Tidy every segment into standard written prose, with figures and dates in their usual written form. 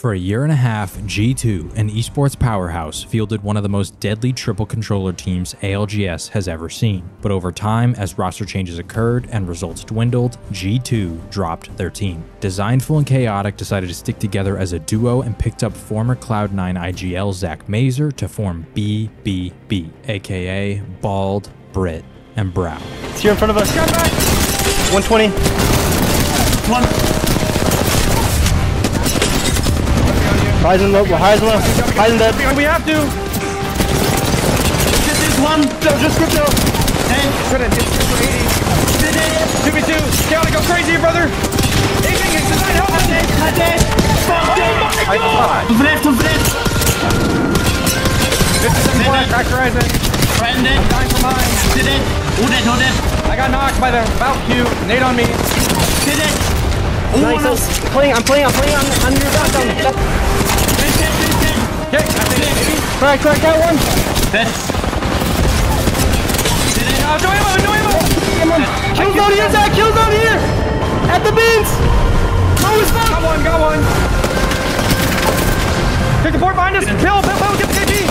For a year and a half, G2, an esports powerhouse, fielded one of the most deadly triple controller teams ALGS has ever seen. But over time, as roster changes occurred and results dwindled, G2 dropped their team. Dezignful and Chaotic decided to stick together as a duo and picked up former Cloud9 IGL ZachMazer to form BBB, aka Bald, Brit, and Brow. It's here in front of us. 120. One. Horizon low, Horizon dead. We have to! This is one! No, just crypto! 10! Couldn't, it's 80. 2v2! Chaotic, go crazy, brother! Anything is designed, help us! I'm dead! Fuck! Oh my god! To left! 57 cracked Horizon. Horizon dead. I'm dying from behind. Dead. Who dead? I got knocked by the Valkyrie. Nade on me. Dead. Nice. I'm playing on your back down. Okay, Crack, got one. Dead. No ammo! Kills down here, Zach! Kills down here! At the bins! No, it's not! Got one! Take the port behind us! Pill, get the KG!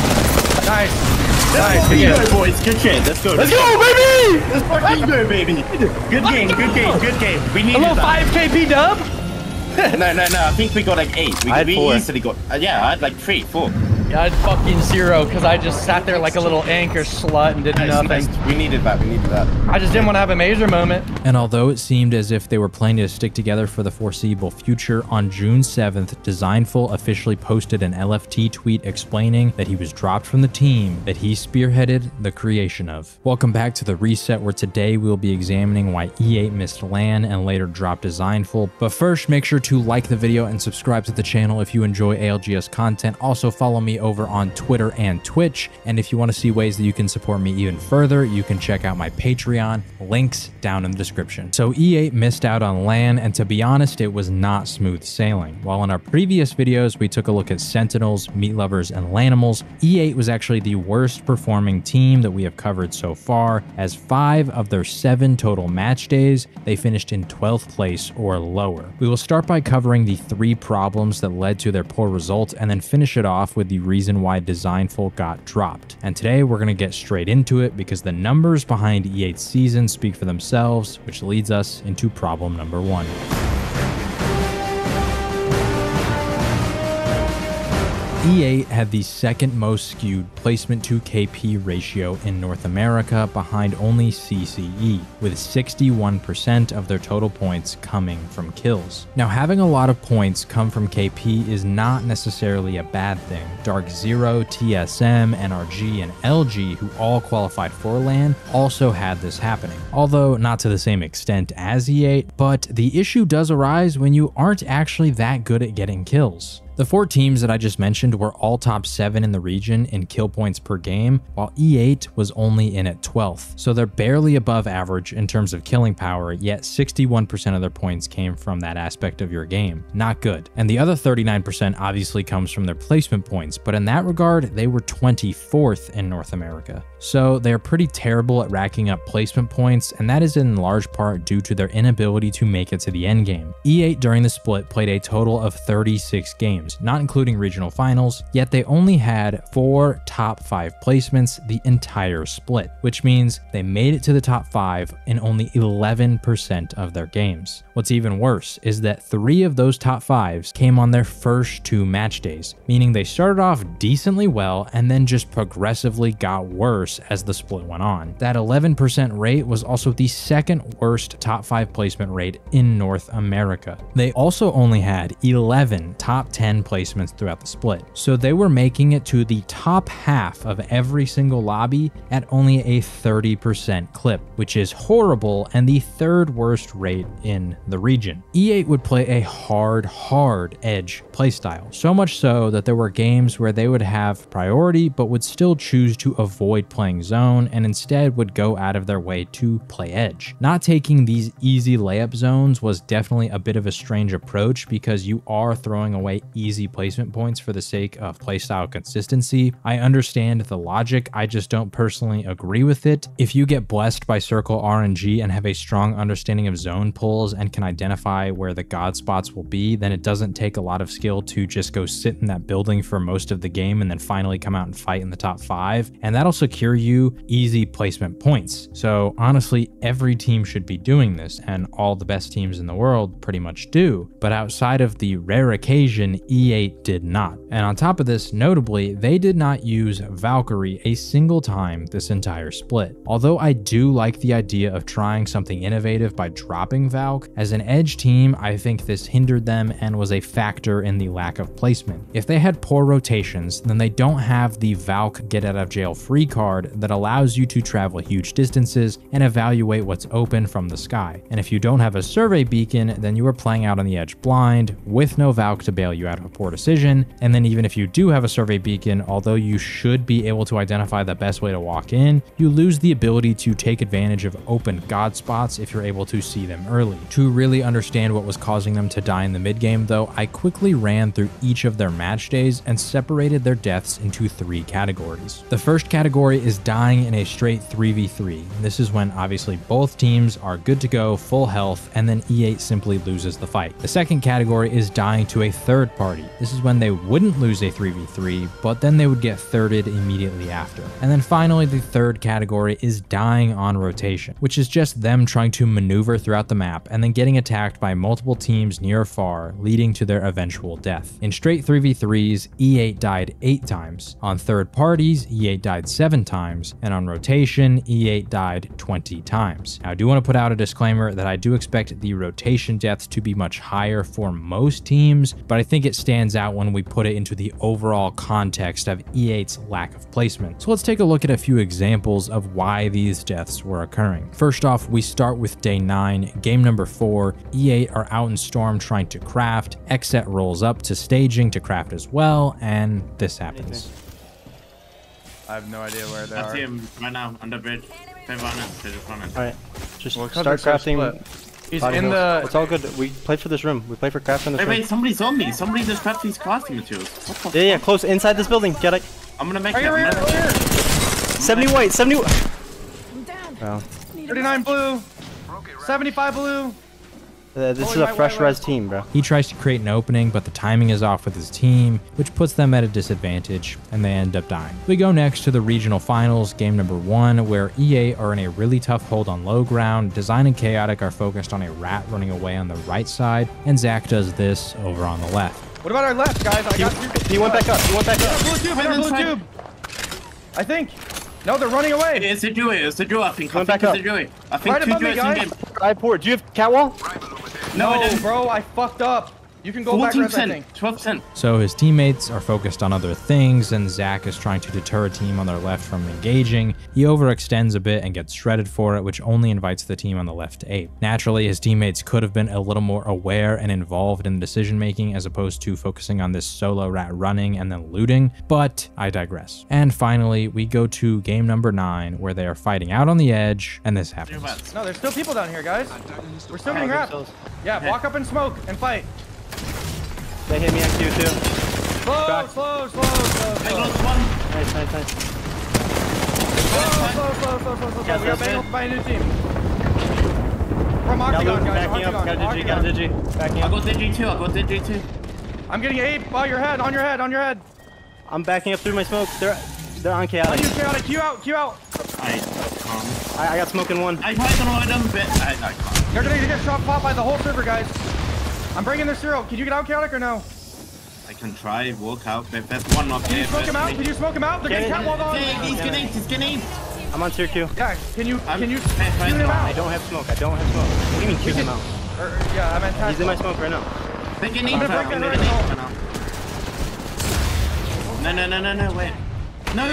Nice, Good boys, good shit. Let's go, baby! Let's fucking go, baby. Good game. We need a little 5 KP dub? No. I think we got like 8. We easily got. I had like 3, 4. Yeah, I had fucking 0 because I just sat there like a little anchor slut and did nothing. We needed that. I just didn't want to have a Mazer moment. And although it seemed as if they were planning to stick together for the foreseeable future, on June 7th, Dezignful officially posted an Elev8 tweet explaining that he was dropped from the team that he spearheaded the creation of. Welcome back to the reset, where today we'll be examining why E8 missed LAN and later dropped Dezignful. But first, make sure to like the video and subscribe to the channel if you enjoy ALGS content. Also follow me over on Twitter and Twitch, and if you want to see ways that you can support me even further, you can check out my Patreon, links down in the description. So E8 missed out on LAN, and to be honest, it was not smooth sailing. While in our previous videos we took a look at Sentinels, Meat Lovers, and Lanimals, E8 was actually the worst performing team that we have covered so far, as 5 of their 7 total match days they finished in 12th place or lower. We will start by covering the 3 problems that led to their poor results, and then finish it off with the reason why Dezignful got dropped. And today we're going to get straight into it because the numbers behind E8's season speak for themselves, which leads us into problem number 1. E8 had the second most skewed placement to KP ratio in North America, behind only CCE, with 61% of their total points coming from kills. Now, having a lot of points come from KP is not necessarily a bad thing. Dark Zero, TSM, NRG, and LG, who all qualified for LAN, also had this happening, although not to the same extent as E8, but the issue does arise when you aren't actually that good at getting kills. The 4 teams that I just mentioned were all top 7 in the region in kill points per game, while E8 was only in at 12th. So they're barely above average in terms of killing power, yet 61% of their points came from that aspect of your game. Not good. And the other 39% obviously comes from their placement points, but in that regard, they were 24th in North America. So they're pretty terrible at racking up placement points, and that is in large part due to their inability to make it to the end game. E8 during the split played a total of 36 games, not including regional finals, yet they only had 4 top 5 placements the entire split, which means they made it to the top 5 in only 11% of their games. What's even worse is that 3 of those top 5s came on their first 2 match days, meaning they started off decently well and then just progressively got worse as the split went on. That 11% rate was also the second worst top 5 placement rate in North America. They also only had 11 top 10 placements throughout the split, so they were making it to the top half of every single lobby at only a 30% clip, which is horrible and the 3rd worst rate in the region. E8 would play a hard edge playstyle, so much so that there were games where they would have priority but would still choose to avoid playing zone and instead would go out of their way to play edge. Not taking these easy layup zones was definitely a bit of a strange approach because you are throwing away easy easy placement points for the sake of playstyle consistency. I understand the logic, I just don't personally agree with it. If you get blessed by circle RNG and have a strong understanding of zone pulls and can identify where the god spots will be, then it doesn't take a lot of skill to just go sit in that building for most of the game and then finally come out and fight in the top 5, and that'll secure you easy placement points. So honestly, every team should be doing this, and all the best teams in the world pretty much do, but outside of the rare occasion, E8 did not. And on top of this, notably, they did not use Valkyrie a single time this entire split. Although I do like the idea of trying something innovative by dropping Valk, as an edge team, I think this hindered them and was a factor in the lack of placement. If they had poor rotations, then they don't have the Valk get out of jail free card that allows you to travel huge distances and evaluate what's open from the sky. And if you don't have a survey beacon, then you are playing out on the edge blind with no Valk to bail you out of a poor decision. And then even if you do have a survey beacon, although you should be able to identify the best way to walk in, you lose the ability to take advantage of open god spots if you're able to see them early. To really understand what was causing them to die in the mid game though, I quickly ran through each of their match days and separated their deaths into 3 categories. The first category is dying in a straight 3v3. This is when obviously both teams are good to go, full health, and then E8 simply loses the fight. The second category is dying to a third party. This is when they wouldn't lose a 3v3, but then they would get thirded immediately after. And then finally, the third category is dying on rotation, which is just them trying to maneuver throughout the map and then getting attacked by multiple teams near or far, leading to their eventual death. In straight 3v3s, E8 died 8 times. On third parties, E8 died 7 times, and on rotation, E8 died 20 times. Now, I do want to put out a disclaimer that I do expect the rotation deaths to be much higher for most teams, but I think it stands out when we put it into the overall context of E8's lack of placement. So let's take a look at a few examples of why these deaths were occurring. First off, we start with day 9, game number 4. E8 are out in Storm trying to craft. Xset rolls up to staging to craft as well, and this happens. I have no idea where they are. I see him right now on the bridge. They're running. Alright, just Well, start crafting. He's in the... It's all good. We play for this room. We play for crafting this room. Wait, somebody's on me. Somebody just craft these crafting materials. What the Yeah, close inside this building. Get it. I'm gonna make Right here, that. right here. 70 white, 70. Wow. 39 blue. 75 blue. This is a fresh res team, bro. He tries to create an opening, but the timing is off with his team, which puts them at a disadvantage, and they end up dying. We go next to the regional finals, game number 1, where EA are in a really tough hold on low ground. Design and Chaotic are focused on a rat running away on the right side, and Zach does this over on the left. What about our left, guys? I got He went back up. He went back up. blue tube. Blue tube. I think. No, they're running away. It's a Dewey. It's a Dewey. I think. Going back up. It's a Dewey. I think Right 2 above me, Deweys in guys. game. I poured. Do you have catwall? No, I didn't. bro, I fucked up. You can go back res, I think. 12%. So his teammates are focused on other things, and Zach is trying to deter a team on their left from engaging. He overextends a bit and gets shredded for it, which only invites the team on the left to ape. Naturally, his teammates could have been a little more aware and involved in decision making as opposed to focusing on this solo rat running and then looting, but I digress. And finally, we go to game number 9, where they are fighting out on the edge, and this happens. No, there's still people down here, guys. We're still getting wrapped. Yeah, walk up and smoke and fight. They hit me on Q2. Slow. I lost one. Nice. Slow. We are banned by a new team. From Got Octagon, Luke guys. backing up. Got a Digi. Backing I'll up. go Digi too. I'm getting ape. Oh, your head. On your head. I'm backing up through my smoke. They're on On chaotic. you, Chaotic. Q out. I got smoke in 1. I tried to avoid them, but I can't. They're gonna get shot pop by the whole server, guys. I'm bringing their zero. Can you get out, Chaotic, or no? I can try, walk out, but there's one up Can you here. smoke him out? Can you smoke him out? They're getting catwalled on. He's getting. I'm on tier Q. Yeah, can you shoot him I out? don't have smoke. What do you mean shoot him out? Yeah, I meant tag. He's in my smoke right now. They can I'm eat gonna break that right now. No, wait. No,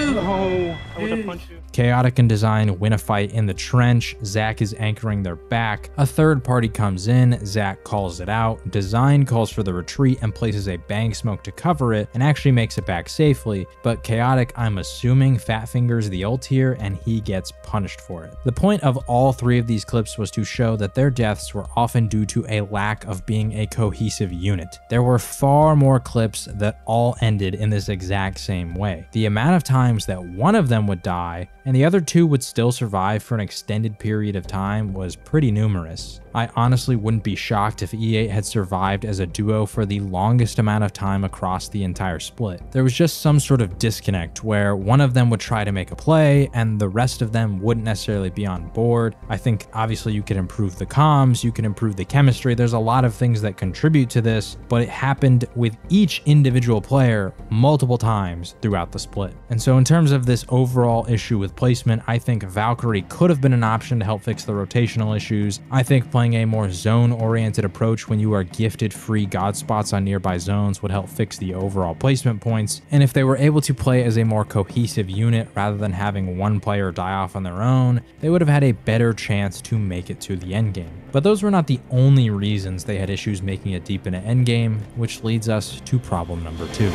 I would have punched you. Chaotic and Design win a fight in the trench. Zach is anchoring their back. A third party comes in. Zach calls it out. Design calls for the retreat and places a bang smoke to cover it and actually makes it back safely. But Chaotic, I'm assuming, fat fingers the ult here and he gets punished for it. The point of all three of these clips was to show that their deaths were often due to a lack of being a cohesive unit. There were far more clips that all ended in this exact same way. The amount of times that one of them would die and the other two would still survive for an extended period of time was pretty numerous. I honestly wouldn't be shocked if E8 had survived as a duo for the longest amount of time across the entire split. There was just some sort of disconnect where one of them would try to make a play and the rest of them wouldn't necessarily be on board. I think obviously you could improve the comms, you can improve the chemistry, there's a lot of things that contribute to this, but it happened with each individual player multiple times throughout the split. And so in terms of this overall issue with placement, I think Valkyrie could have been an option to help fix the rotational issues. I think playing a more zone-oriented approach when you are gifted free god spots on nearby zones would help fix the overall placement points, and if they were able to play as a more cohesive unit rather than having one player die off on their own, they would have had a better chance to make it to the endgame. But those were not the only reasons they had issues making it deep into endgame, which leads us to problem number 2.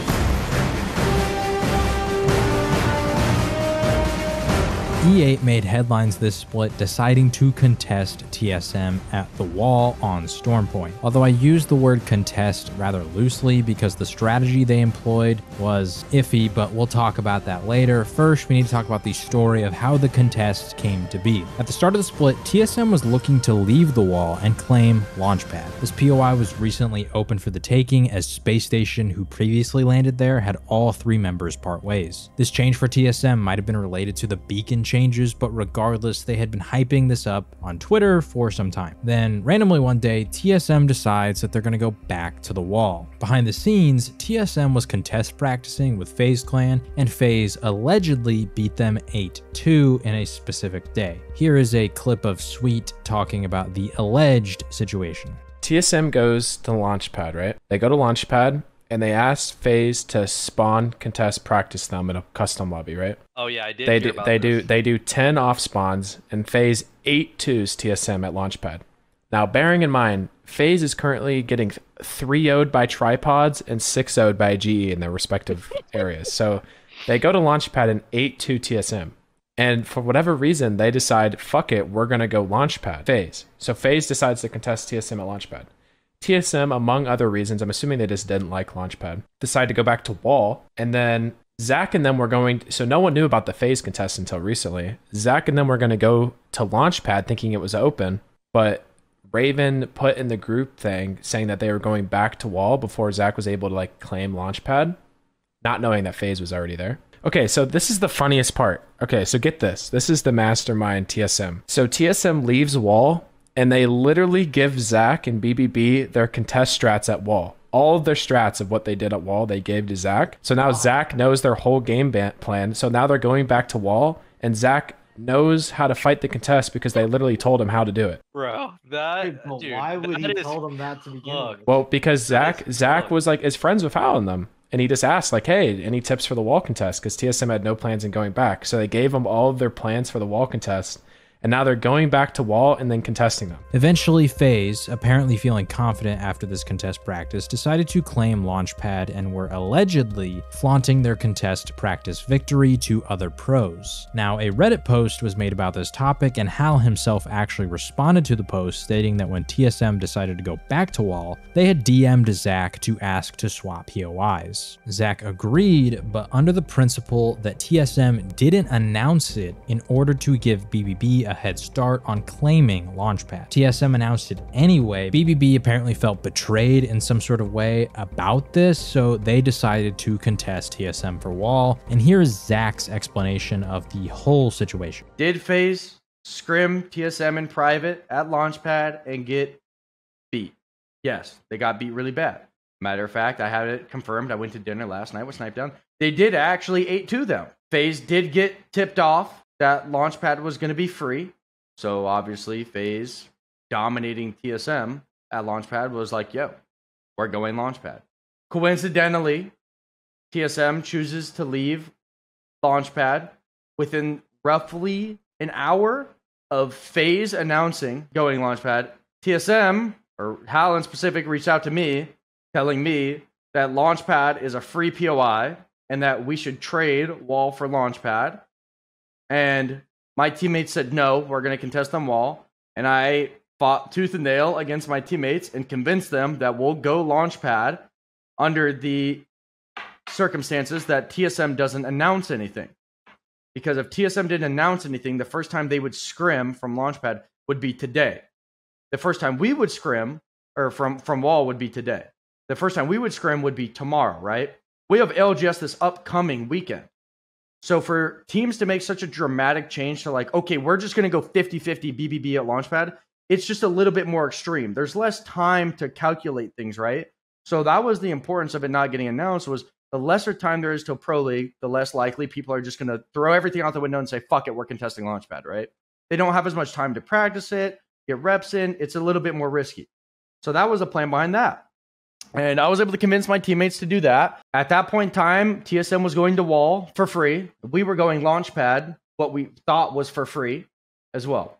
E8 made headlines this split deciding to contest TSM at the wall on Stormpoint. Although I use the word contest rather loosely because the strategy they employed was iffy, but we'll talk about that later. First, we need to talk about the story of how the contests came to be. At the start of the split, TSM was looking to leave the wall and claim Launchpad. This POI was recently open for the taking as Space Station, who previously landed there, had all 3 members part ways. This change for TSM might have been related to the beacon changes, but regardless, they had been hyping this up on Twitter for some time. Then randomly one day, TSM decides that they're going to go back to the wall. Behind the scenes, TSM was contest practicing with FaZe Clan, and FaZe allegedly beat them 8-2 in a specific day. Here is a clip of Sweet talking about the alleged situation. TSM goes to Launchpad, right? They go to Launchpad, and they asked FaZe to spawn contest practice them in a custom lobby, right? Oh yeah, I did. They do 10 off spawns, and FaZe 8-2s TSM at Launchpad. Now, bearing in mind, FaZe is currently getting 3-0'd by tripods and 6-0'd by GE in their respective areas. So they go to Launchpad and 8-2 TSM. And for whatever reason, they decide, fuck it, we're gonna go Launchpad. FaZe. So FaZe decides to contest TSM at Launchpad. TSM, among other reasons, I'm assuming they just didn't like Launchpad, decided to go back to wall, and then Zach and them were going, so no one knew about the FaZe contest until recently. Zach and them were going to go to Launchpad thinking it was open, but Raven put in the group thing saying that they were going back to wall before Zach was able to like claim Launchpad, not knowing that FaZe was already there. Okay, so this is the funniest part. Okay, so get this. This is the mastermind TSM. So TSM leaves wall, and they literally give Zach and BBB their contest strats at wall. All of their strats of what they did at wall, they gave to Zach. So now Zach knows their whole game plan. So now they're going back to wall, and Zach knows how to fight the contest because they literally told him how to do it. Bro, that dude, why would he that tell them that to begin with? Well, because Zach was like, is friends with Hal in them. And he just asked, like, hey, any tips for the wall contest? Because TSM had no plans in going back. So they gave him all of their plans for the wall contest. And now they're going back to wall and then contesting them. Eventually, FaZe, apparently feeling confident after this contest practice, decided to claim Launchpad and were allegedly flaunting their contest practice victory to other pros. Now, a Reddit post was made about this topic, and Hal himself actually responded to the post, stating that when TSM decided to go back to wall, they had DM'd Zach to ask to swap POIs. Zach agreed, but under the principle that TSM didn't announce it in order to give BBB a head start on claiming Launchpad. TSM announced it anyway. BBB apparently felt betrayed in some sort of way about this, so they decided to contest TSM for wall. And here's Zach's explanation of the whole situation. Did FaZe scrim TSM in private at Launchpad and get beat? Yes, they got beat really bad. Matter of fact, I had it confirmed. I went to dinner last night with Snipe Down. They did actually 8-2 them. FaZe did get tipped off that Launchpad was going to be free. So obviously FaZe dominating TSM at Launchpad was like, yo, we're going Launchpad. Coincidentally, TSM chooses to leave Launchpad within roughly an hour of FaZe announcing going Launchpad. TSM, or Hal in specific, reached out to me telling me that Launchpad is a free POI and that we should trade Wall for Launchpad. And my teammates said, no, we're going to contest on Wall. And I fought tooth and nail against my teammates and convinced them that we'll go Launchpad under the circumstances that TSM doesn't announce anything. Because if TSM didn't announce anything, the first time they would scrim from Launchpad would be today. The first time we would scrim, or from Wall, would be today. The first time we would scrim would be tomorrow, right? We have LGS this upcoming weekend. So for teams to make such a dramatic change to like, okay, we're just going to go 50-50 BBB at Launchpad, it's just a little bit more extreme. There's less time to calculate things, right? So that was the importance of it not getting announced, was the lesser time there is to a pro league, the less likely people are just going to throw everything out the window and say, fuck it, we're contesting Launchpad, right? They don't have as much time to practice it, get reps in. It's a little bit more risky. So that was the plan behind that. And I was able to convince my teammates to do that. At that point in time, TSM was going to Wall for free. We were going Launchpad, what we thought was for free as well.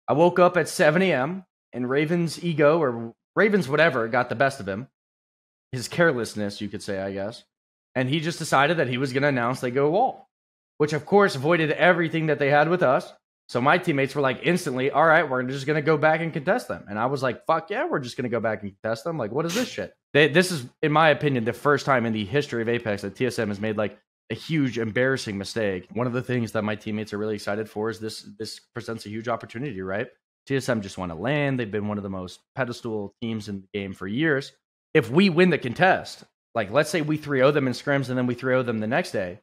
I woke up at 7 a.m. and Raven's ego, or Raven's whatever, got the best of him. His carelessness, you could say, I guess. And he just decided that he was going to announce they go Wall, which of course avoided everything that they had with us. So my teammates were like instantly, all right, we're just going to go back and contest them. And I was like, fuck yeah, we're just going to go back and contest them. Like, what is this shit? This is, in my opinion, the first time in the history of Apex that TSM has made like a huge embarrassing mistake. One of the things that my teammates are really excited for is this presents a huge opportunity, right? TSM just want to land. They've been one of the most pedestal teams in the game for years. If we win the contest, like let's say we 3-0 them in scrims and then we 3-0 them the next day,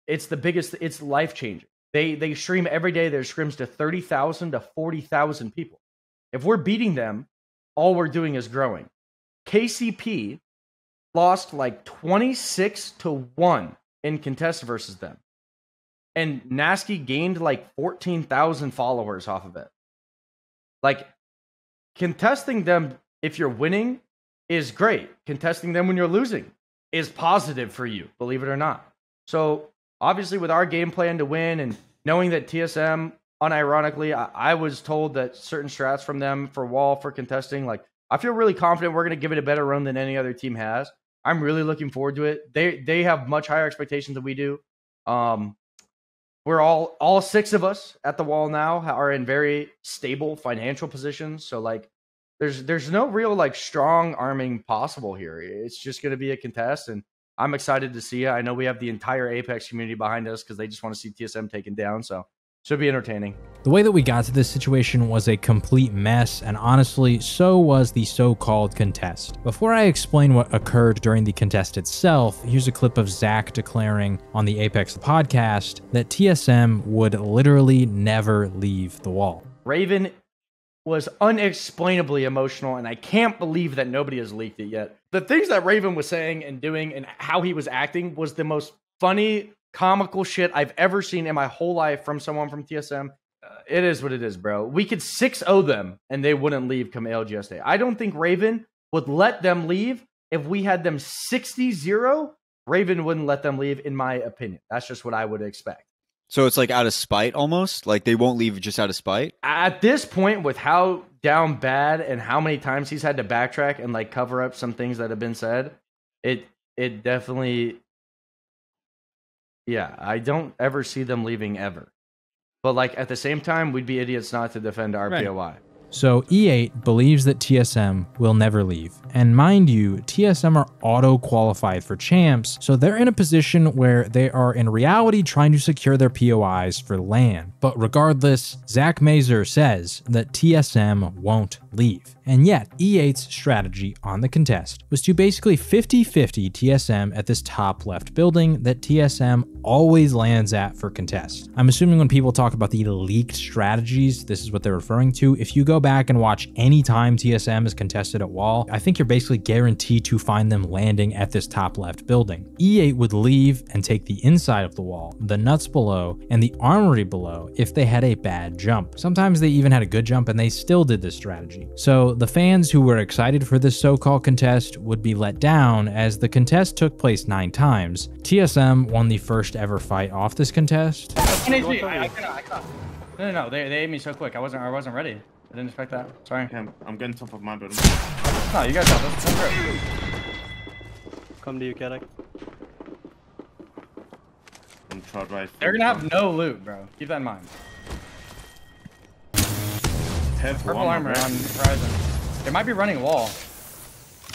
it's the biggest, it's life-changing. They stream every day their scrims to 30,000 to 40,000 people. If we're beating them, all we're doing is growing. KCP lost like 26-1 in contest versus them. And Nasky gained like 14,000 followers off of it. Like, contesting them if you're winning is great. Contesting them when you're losing is positive for you, believe it or not. So, obviously, with our game plan to win and knowing that TSM, unironically, I was told that certain strats from them for Wall, for contesting, like, I feel really confident we're going to give it a better run than any other team has. I'm really looking forward to it. They have much higher expectations than we do. We're all 6 of us at the Wall now are in very stable financial positions. So, like, there's no real, like, strong arming possible here. It's just going to be a contest, and I'm excited to see it. I know we have the entire Apex community behind us because they just want to see TSM taken down, so should be entertaining. The way that we got to this situation was a complete mess, and honestly, so was the so-called contest. Before I explain what occurred during the contest itself, here's a clip of Zach declaring on the Apex podcast that TSM would literally never leave the Wall. Raven was unexplainably emotional, and I can't believe that nobody has leaked it yet. The things that Raven was saying and doing and how he was acting was the most funny, comical shit I've ever seen in my whole life from someone from TSM. It is what it is, bro. We could 6-0 them, and they wouldn't leave come LGS Day. I don't think Raven would let them leave. If we had them 60-0, Raven wouldn't let them leave, in my opinion. That's just what I would expect. So it's like out of spite almost? Like they won't leave just out of spite? At this point, with how down bad and how many times he's had to backtrack and like cover up some things that have been said, it definitely, yeah, I don't ever see them leaving ever. But like at the same time, we'd be idiots not to defend our POI. So E8 believes that TSM will never leave. And mind you, TSM are auto-qualified for champs, so they're in a position where they are in reality trying to secure their POIs for LAN. But regardless, ZachMazer says that TSM won't leave. And yet, E8's strategy on the contest was to basically 50-50 TSM at this top left building that TSM always lands at for contest. I'm assuming when people talk about the leaked strategies, this is what they're referring to. If you go back and watch any time TSM is contested at Wall, I think you're basically guaranteed to find them landing at this top left building. E8 would leave and take the inside of the Wall, the nuts below, and the armory below if they had a bad jump. Sometimes they even had a good jump and they still did this strategy. So the fans who were excited for this so-called contest would be let down, as the contest took place 9 times. TSM won the first ever fight off this contest. I cannot. No, they ate me so quick. I wasn't ready. I didn't expect that. Sorry. Okay, I'm getting top of my building. No, you guys got this. That's great. Come to you, Chaotic. I'm tried right. They're gonna have no loot, bro. Keep that in mind. Purple armor on horizon. They might be running wall.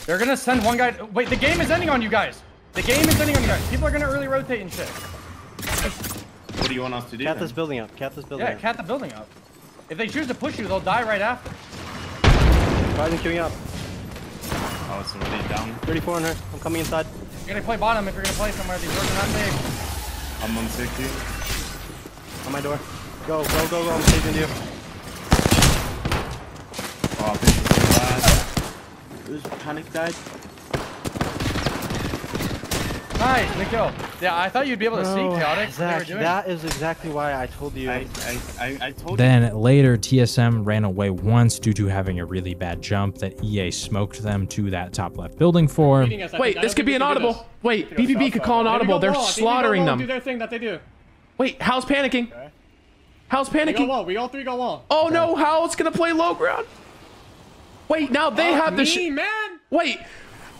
They're gonna send one guy. Wait, the game is ending on you guys. The game is ending on you guys. People are gonna early rotate and shit. What do you want us to do? Cat this building up. Cat this building up. Yeah, cat the building up. If they choose to push you, they'll die right after. Horizon queuing up. Oh, it's already down. 34 on her. I'm coming inside. You're gonna play bottom if you're gonna play somewhere. These doors are not safe. I'm on 60. On my door. Go. I'm saving you. Oh, this is so bad. Who's panic died? Nice, good kill. Yeah, I thought you'd be able to see Chaotic. Zach, that is exactly why I told you. I told you. Then later, TSM ran away once due to having a really bad jump that EA smoked them to that top left building for. Wait, this could be an audible. Wait, BBB could call an audible. They're slaughtering them. Do their thing that they do. Wait, Hal's panicking. Hal's panicking. We all three go wall. Oh no, Hal's gonna play low ground. Wait, now they have the man. Wait,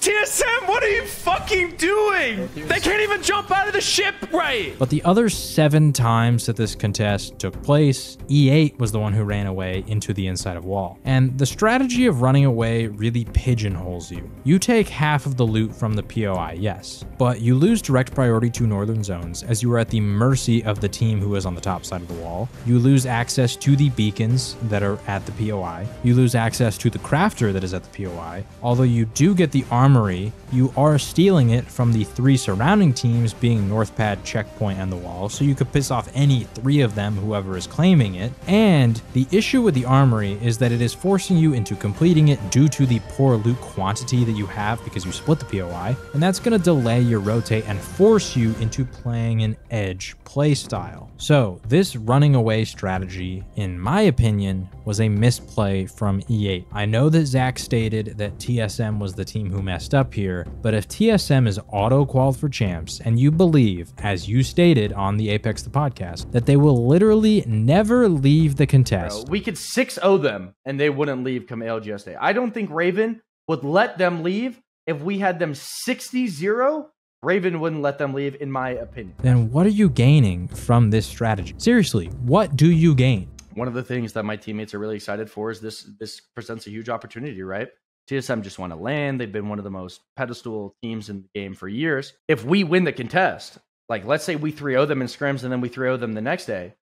TSM, what are you fucking doing? They can't even jump out of the ship right. But the other 7 times that this contest took place, E8 was the one who ran away into the inside of wall. And the strategy of running away really pigeonholes you. You take half of the loot from the POI, yes, but you lose direct priority to northern zones as you are at the mercy of the team who is on the top side of the wall. You lose access to the beacons that are at the POI. You lose access to the crafter that is at the POI. Although you do get the armor, you are stealing it from the 3 surrounding teams, being North Pad, Checkpoint, and the Wall, so you could piss off any 3 of them, whoever is claiming it. And the issue with the armory is that it is forcing you into completing it due to the poor loot quantity that you have because you split the POI, and that's going to delay your rotate and force you into playing an edge playstyle. So this running away strategy, in my opinion, was a misplay from E8. I know that Zach stated that TSM was the team who messed up here, but if TSM is auto-qualified for champs, and you believe, as you stated on the Apex the podcast, that they will literally never leave the contest. Bro, we could 6-0 them, and they wouldn't leave come ALGS Day. I don't think Raven would let them leave. If we had them 60-0, Raven wouldn't let them leave, in my opinion. Then what are you gaining from this strategy? Seriously, what do you gain? One of the things that my teammates are really excited for is this presents a huge opportunity, right? TSM just won a LAN. They've been one of the most pedestal teams in the game for years. If we win the contest, like let's say we 3-0 them in scrims and then we 3-0 them the next day,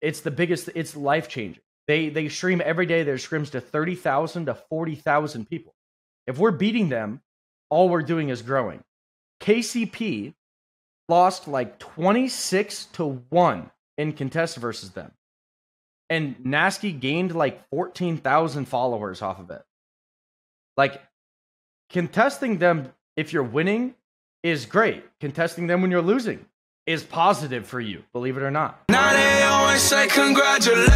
it's the biggest, it's life-changing. They stream every day their scrims to 30,000 to 40,000 people. If we're beating them, all we're doing is growing. KCP lost like 26-1 in contest versus them. And Nasky gained like 14,000 followers off of it. Like, contesting them if you're winning is great. Contesting them when you're losing is positive for you, believe it or not. Now they always say congratulations.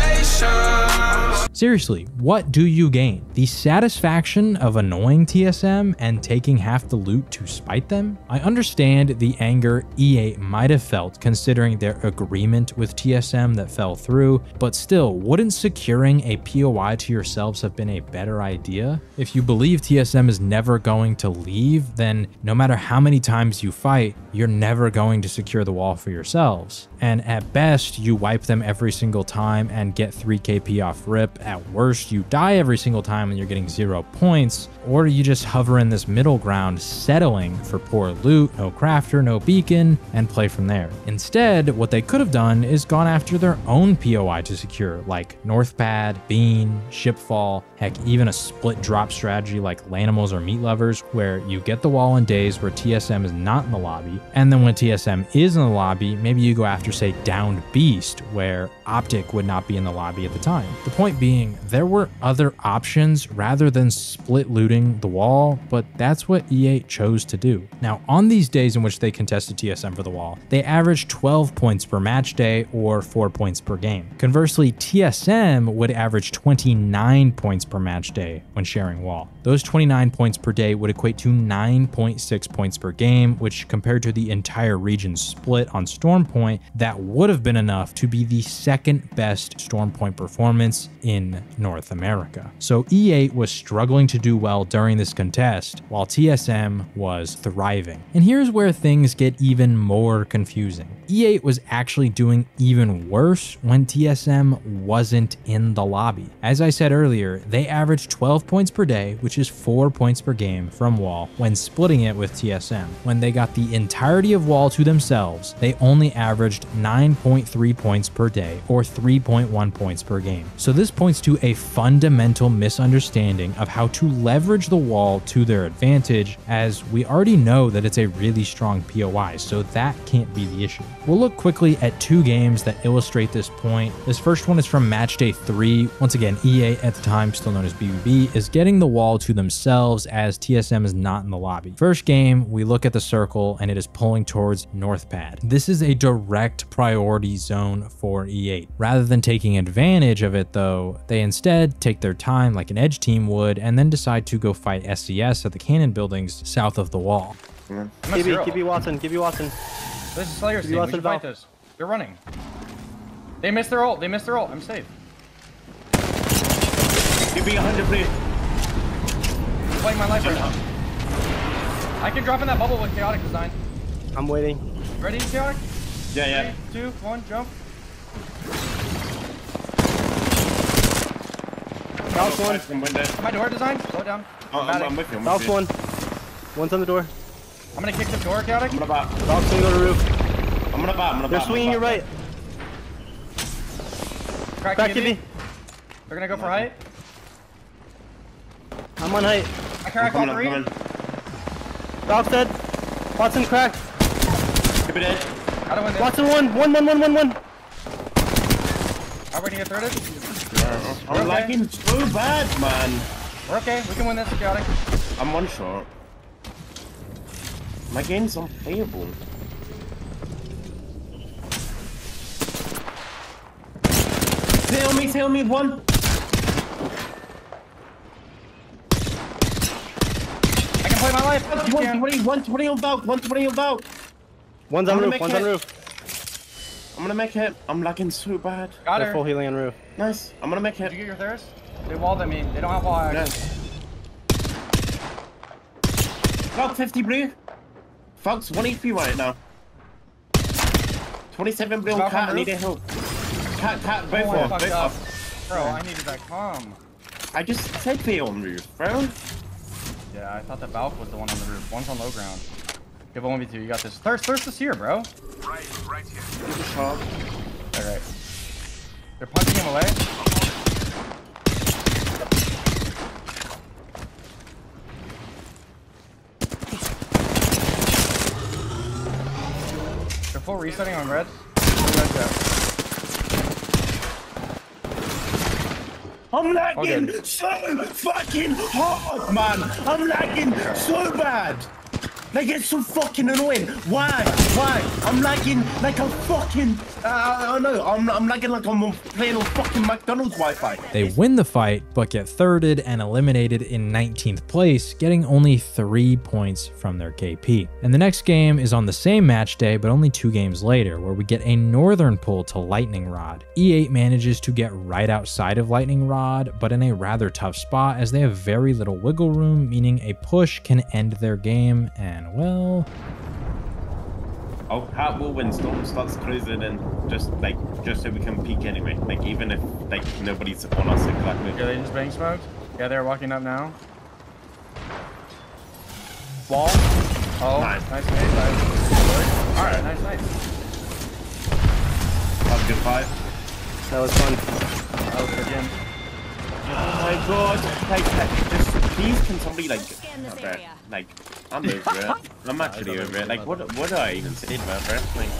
Seriously, what do you gain? The satisfaction of annoying TSM and taking half the loot to spite them? I understand the anger EA might have felt considering their agreement with TSM that fell through, but still, wouldn't securing a POI to yourselves have been a better idea? If you believe TSM is never going to leave, then no matter how many times you fight, you're never going to secure the wall for yourselves. And at best, you wipe them every single time and get 3 KP off rip. At worst, you die every single time and you're getting 0 points, or you just hover in this middle ground, settling for poor loot, no crafter, no beacon, and play from there. Instead, what they could have done is gone after their own POI to secure, like Northpad, Bean, Shipfall, heck, even a split drop strategy like Lanimals or Meat Lovers, where you get the wall on days where TSM is not in the lobby, and then when TSM is in the lobby, maybe you go after, say, Downed Beast, where where Optic would not be in the lobby at the time. The point being, there were other options rather than split looting the wall, but that's what E8 chose to do. Now, on these days in which they contested TSM for the wall, they averaged 12 points per match day or 4 points per game. Conversely, TSM would average 29 points per match day when sharing wall. Those 29 points per day would equate to 9.6 points per game, which compared to the entire region's split on Storm Point, that would have been enough to be the second best Storm Point performance in North America. So E8 was struggling to do well during this contest, while TSM was thriving. And here's where things get even more confusing. E8 was actually doing even worse when TSM wasn't in the lobby. As I said earlier, they averaged 12 points per day, which is 4 points per game from wall when splitting it with TSM. When they got the entirety of wall to themselves, they only averaged 9.3 points per day or 3.1 points per game. So this points to a fundamental misunderstanding of how to leverage the wall to their advantage, as we already know that it's a really strong POI, so that can't be the issue. We'll look quickly at 2 games that illustrate this point. This first one is from match day 3. Once again, E8 at the time, still known as BBB, is getting the wall to themselves as TSM is not in the lobby. First game, we look at the circle and it is pulling towards North Pad. This is a direct priority zone for E8. Rather than taking advantage of it though, they instead take their time like an edge team would and then decide to go fight SCS at the cannon buildings south of the wall. Give Watson. This is Slayer's team. We should fight this. They're running. They missed their ult. I'm safe. Give me 100, please. I'm playing my life right now. I can drop in that bubble with Chaotic design. I'm waiting. Ready, Chaotic? Yeah. 3, 2, 1, jump. House one. My door design. Slow down. I'm with you. House one. One's on the door. I'm gonna kick the door, Chaotic. I'm gonna bat. Dog's gonna go to roof. I'm gonna bat. They're swinging your right. Crack Kibby. They're gonna go for height. I'm on height. I crack all 3. Dog's dead. Watson cracked. Keep it in. Gotta win this. Watson one. Are we gonna get thirded? I'm lagging so bad, man. We're okay. We can win this, Chaotic. I'm one shot. My game's unplayable. Tell me one. I can play my life. 120 on Valk. 120 on Valk. One's on roof. I'm gonna make it. I'm lagging so bad. Got They're her. full healing on roof. Nice. I'm gonna make Did it. you get your thirst? They walled at me. They don't have wall access. Valk 50 blue. Valk's 1 HP right now. 27 blue on cat. I need a help. Cat, both off. Bro, I needed that calm. I just said be on roof, bro. Yeah, I thought the Valk was the one on the roof. One's on low ground. Give a 1v2. You got this. Thirst is here, bro. Right here. Alright. They're punching him away. They're full resetting on red. I'm lagging so fucking hard, man. I'm lagging so bad. Like, it's so fucking annoying. Why? I'm lagging like a fucking... I don't know. I'm lagging like I'm playing on fucking McDonald's Wi-Fi. They win the fight, but get thirded and eliminated in 19th place, getting only 3 points from their KP. And the next game is on the same match day, but only 2 games later, where we get a northern pull to Lightning Rod. E8 manages to get right outside of Lightning Rod, but in a rather tough spot as they have very little wiggle room, meaning a push can end their game, and well... Oh, Cat will when Storm starts cruising and just so we can peek anyway. Like, even if like nobody's on us exactly. Yeah, they just bang smoked. Yeah, they're walking up now. Wall. Oh, nice nade. Alright, nice. That was good fight. That was fun. That was good again. Oh my god. Like, just please can somebody like I'm over it. I'm actually over it. Like, what do I even say about wrestling?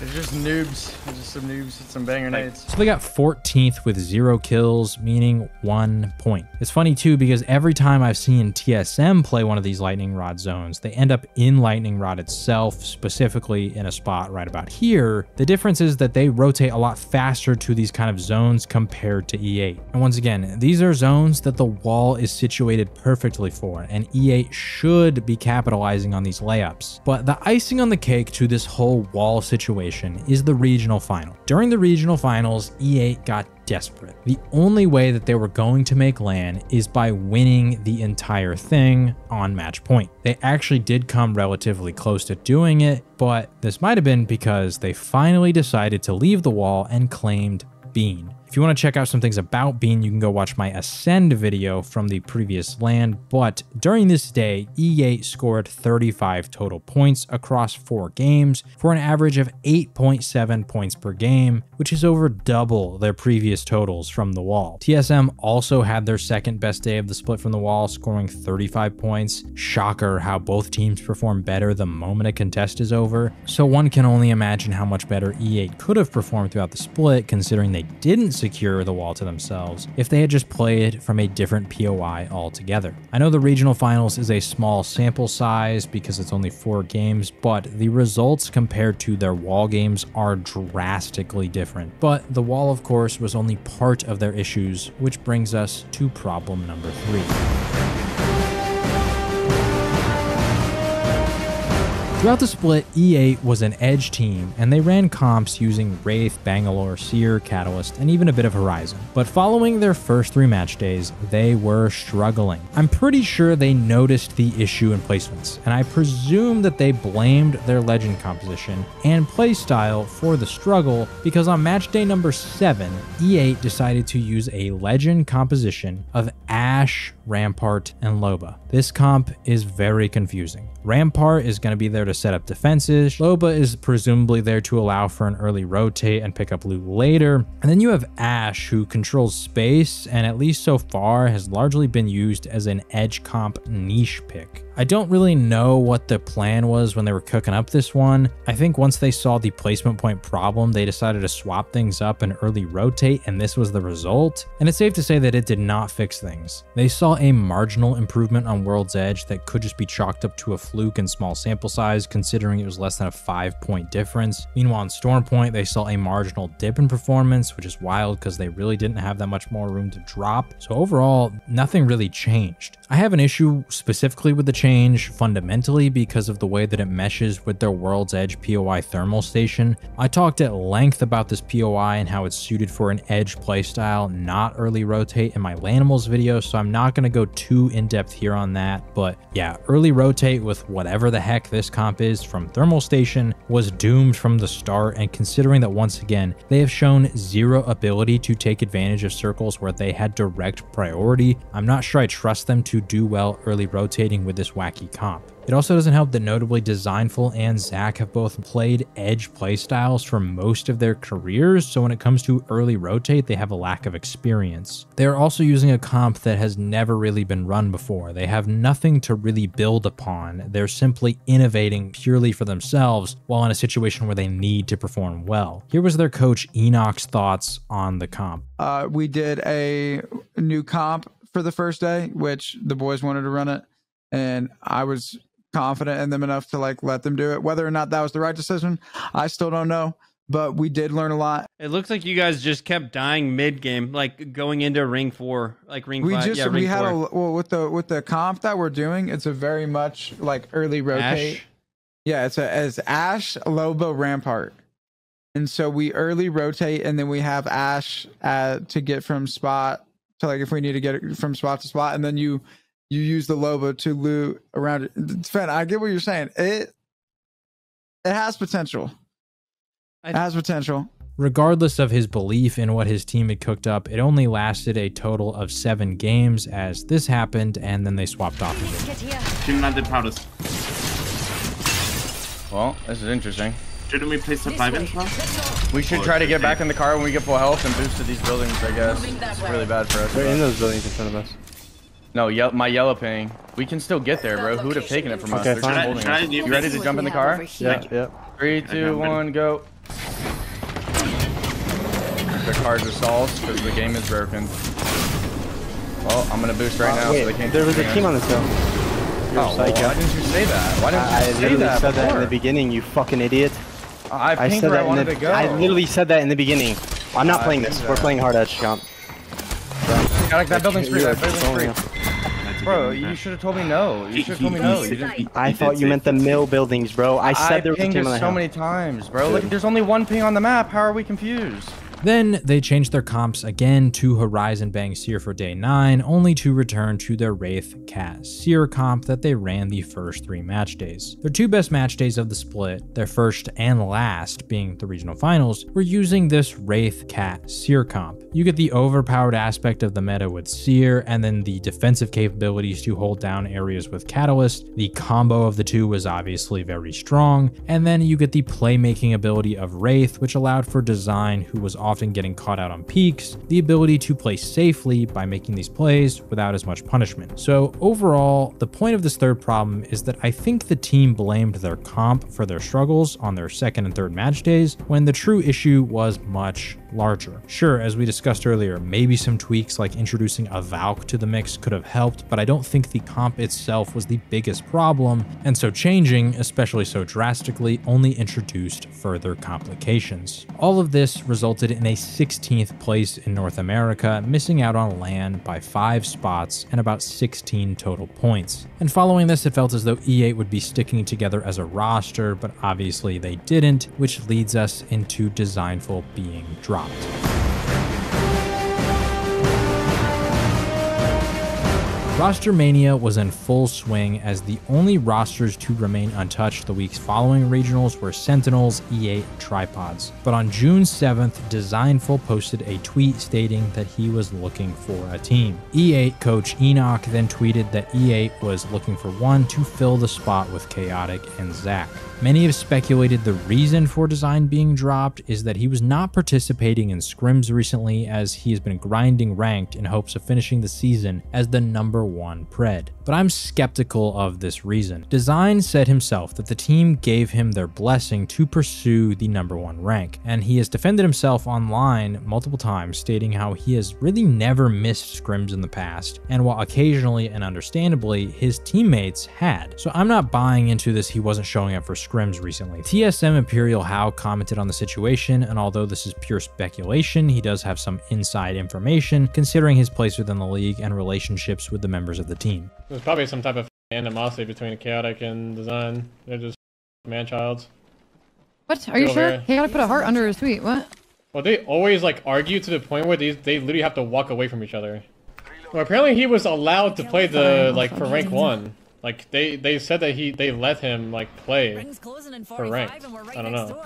They're just noobs. They're just some noobs with some banger nades. So they got 14th with 0 kills, meaning 1 point. It's funny too because every time I've seen TSM play one of these lightning rod zones, they end up in lightning rod itself, specifically in a spot right about here. The difference is that they rotate a lot faster to these kind of zones compared to E8. And once again, these are zones that the wall is situated perfectly for, and E8 should be capitalizing on these layups. But the icing on the cake to this whole wall situation is the regional final. During the regional finals, E8 got desperate. The only way that they were going to make LAN is by winning the entire thing on match point. They actually did come relatively close to doing it, but this might have been because they finally decided to leave the wall and claimed Bean. If you want to check out some things about Bean, you can go watch my Ascend video from the previous LAN, but during this day, E8 scored 35 total points across 4 games for an average of 8.7 points per game, which is over double their previous totals from the wall. TSM also had their second best day of the split from the wall, scoring 35 points. Shocker how both teams perform better the moment a contest is over, so one can only imagine how much better E8 could have performed throughout the split, considering they didn't secure the wall to themselves if they had just played from a different POI altogether. I know the regional finals is a small sample size because it's only 4 games, but the results compared to their wall games are drastically different. But the wall, of course, was only part of their issues, which brings us to problem number 3. Throughout the split, E8 was an edge team, and they ran comps using Wraith, Bangalore, Seer, Catalyst, and even a bit of Horizon. But following their first 3 match days, they were struggling. I'm pretty sure they noticed the issue in placements, and I presume that they blamed their Legend composition and playstyle for the struggle, because on match day number 7, E8 decided to use a Legend composition of Ashe, Rampart, and Loba. This comp is very confusing. Rampart is going to be there to set up defenses. Loba is presumably there to allow for an early rotate and pick up loot later. And then you have Ashe, who controls space and at least so far has largely been used as an edge comp niche pick. I don't really know what the plan was when they were cooking up this one. I think once they saw the placement point problem, they decided to swap things up and early rotate, and this was the result. And it's safe to say that it did not fix things. They saw a marginal improvement on World's Edge that could just be chalked up to a fluke and small sample size, considering it was less than a 5-point difference. Meanwhile, in Storm Point, they saw a marginal dip in performance, which is wild because they really didn't have that much more room to drop. So overall, nothing really changed. I have an issue specifically with the change fundamentally because of the way that it meshes with their World's Edge POI thermal station. I talked at length about this POI and how it's suited for an edge playstyle, not early rotate, in my Lanimals video, so I'm not going to go too in-depth here on that. But yeah, early rotate with whatever the heck this comp is from thermal station was doomed from the start, and considering that once again they have shown zero ability to take advantage of circles where they had direct priority, I'm not sure I trust them to do well early rotating with this wacky comp. It also doesn't help that notably Dezignful and Zach have both played edge playstyles for most of their careers, so when it comes to early rotate, they have a lack of experience. They are also using a comp that has never really been run before. They have nothing to really build upon. They're simply innovating purely for themselves while in a situation where they need to perform well. Here was their coach Enoch's thoughts on the comp. We did a new comp for the first day, which the boys wanted to run it, and I was confident in them enough to let them do it. Whether or not that was the right decision, I still don't know, but we did learn a lot. It looks like you guys just kept dying mid game, like going into ring 4, like ring 5. We had with the comp that we're doing, it's a very much like early rotate. Ashe? Yeah, it's Ashe, Loba, Rampart. And so we early rotate, and then we have Ashe to get from spot to, if we need to get it from spot to spot, and then you use the Loba to loot around it. Sven, I get what you're saying. It has potential. It has potential. Regardless of his belief in what his team had cooked up, it only lasted a total of 7 games as this happened, and then they swapped off again. Team landed powders. Well, this is interesting. Shouldn't we play survivance now? We should try to get back in the car when we get full health and boost to these buildings, I guess. It's really bad for us. We're in those buildings in front of us. No, my yellow ping. We can still get there, bro. Who would have taken it from us? Okay, They're just holding us. You ready to jump in the car? Yeah. 3, 2, 1, go. the cards are stalls because the game is broken. Well, I'm gonna boost right now Wait, so they can't. there was a team on this hill. Oh, well, why didn't you say that? Why didn't you say literally that said that in before? the beginning, you fucking idiot. I pinged where I wanted to go. I literally said that in the beginning. I'm not playing this. We're playing hard edge comp. That building's free. That building's free. Bro, you should have told me no. You should have told me no. You didn't. I thought you meant the mill buildings, bro. I said there was a pinged team it on the so hill. many times, bro. Look, there's only one ping on the map. How are we confused? Then they changed their comps again to Horizon Bang Seer for day 9, only to return to their Wraith Cat Seer comp that they ran the first 3 match days. Their 2 best match days of the split, their first and last being the regional finals, were using this Wraith Cat Seer comp. You get the overpowered aspect of the meta with Seer, and then the defensive capabilities to hold down areas with Catalyst. The combo of the two was obviously very strong, and then you get the playmaking ability of Wraith, which allowed for Design, who was often getting caught out on peaks, the ability to play safely by making these plays without as much punishment. So overall, the point of this third problem is that I think the team blamed their comp for their struggles on their second and third match days, when the true issue was much larger. Sure, as we discussed earlier, maybe some tweaks like introducing a Valk to the mix could have helped, but I don't think the comp itself was the biggest problem, and so changing, especially so drastically, only introduced further complications. All of this resulted in a 16th place in North America, missing out on LAN by 5 spots and about 16 total points. And following this, it felt as though E8 would be sticking together as a roster, but obviously they didn't, which leads us into Dezignful being dropped. Roster mania was in full swing, as the only rosters to remain untouched the weeks following regionals were Sentinels, E8, and Tripods. But on June 7th, Dezignful posted a tweet stating that he was looking for a team. E8 coach Enoch then tweeted that E8 was looking for one to fill the spot with Chaotic and Zach. Many have speculated the reason for Design being dropped is that he was not participating in scrims recently, as he has been grinding ranked in hopes of finishing the season as the #1 pred. But I'm skeptical of this reason. Design said himself that the team gave him their blessing to pursue the #1 rank, and he has defended himself online multiple times, stating how he has really never missed scrims in the past, and while occasionally and understandably his teammates had. So I'm not buying into this he wasn't showing up for scrims recently. TSM Imperial How commented on the situation, and although this is pure speculation, he does have some inside information considering his place within the league and relationships with the members of the team. There's probably some type of animosity between Chaotic and Design. They're just man-childs. What? Are you sure? He gotta put a heart under his tweet. What? Well, they always like argue to the point where they literally have to walk away from each other. Well, apparently he was allowed to play the for rank 1. Like they said that they let him like play for ranked. I don't know.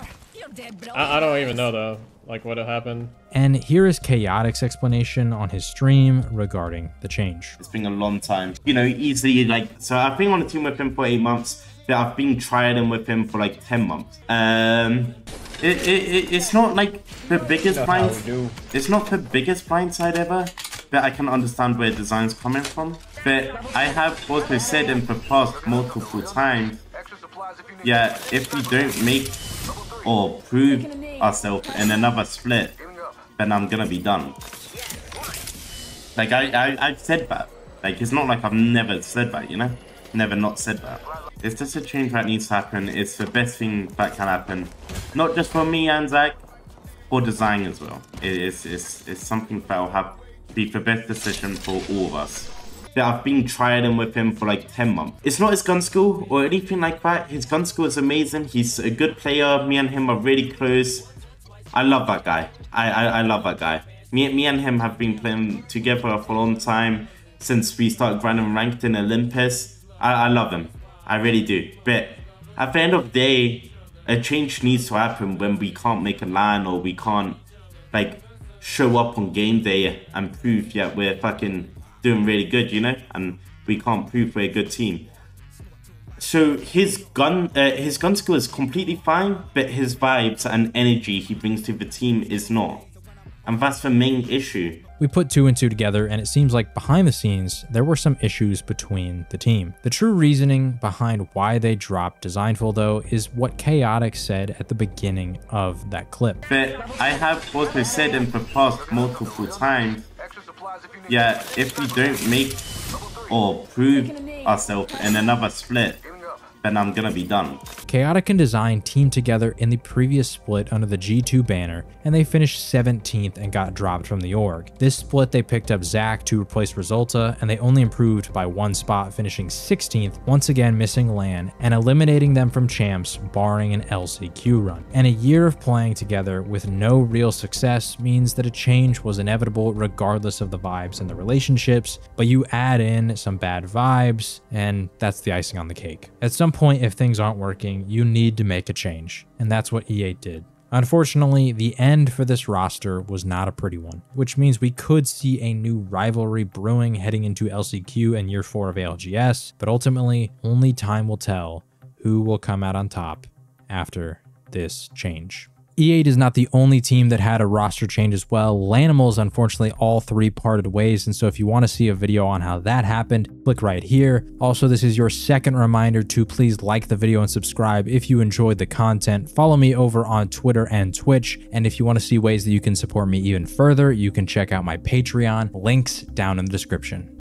I don't even know though, like what happened. And here is Chaotic's explanation on his stream regarding the change. It's been a long time. You know, easily so I've been on a team with him for 8 months, but I've been trying with him for like 10 months. It's not like the biggest blind. It's not the biggest blindside ever, but I can understand where Design's coming from. But I have also said in the past multiple times, yeah, if we don't make or prove ourselves in another split, then I'm gonna be done. Like I've said that. Like it's not like I've never said that, you know? Never not said that. It's just a change that needs to happen. It's the best thing that can happen. Not just for me and Zach, for Design as well. It's something that will have be the best decision for all of us. That I've been trying with him for like 10 months. It's not his gun skill or anything like that. His gun skill is amazing. He's a good player. Me and him are really close. I love that guy. I love that guy. Me and him have been playing together for a long time since we started grinding ranked in Olympus. I love him. I really do. But at the end of the day, a change needs to happen when we can't make a line or we can't like show up on game day and prove that we're fucking doing really good, you know, and we can't prove we're a good team. So his gun skill is completely fine, but his vibes and energy he brings to the team is not. And that's the main issue. We put 2 and 2 together, and it seems like behind the scenes, there were some issues between the team. The true reasoning behind why they dropped Dezignful, though, is what Chaotic said at the beginning of that clip. But I have also said in the past multiple times, yeah, if we don't make or prove ourselves in another split, then I'm gonna be done. Chaotic and Design teamed together in the previous split under the G2 banner, and they finished 17th and got dropped from the org. This split they picked up Zach to replace Resulta, and they only improved by 1 spot, finishing 16th, once again missing LAN, and eliminating them from champs barring an LCQ run. And a year of playing together with no real success means that a change was inevitable regardless of the vibes and the relationships, but you add in some bad vibes, and that's the icing on the cake. At some point, if things aren't working, you need to make a change, and that's what E8 did. Unfortunately, the end for this roster was not a pretty one, which means we could see a new rivalry brewing heading into LCQ and year 4 of ALGS, but ultimately, only time will tell who will come out on top after this change. E8 is not the only team that had a roster change as well. Lanimals, unfortunately, all 3 parted ways, and so if you want to see a video on how that happened, click right here. Also, this is your second reminder to please like the video and subscribe if you enjoyed the content. Follow me over on Twitter and Twitch, and if you want to see ways that you can support me even further, you can check out my Patreon, links down in the description.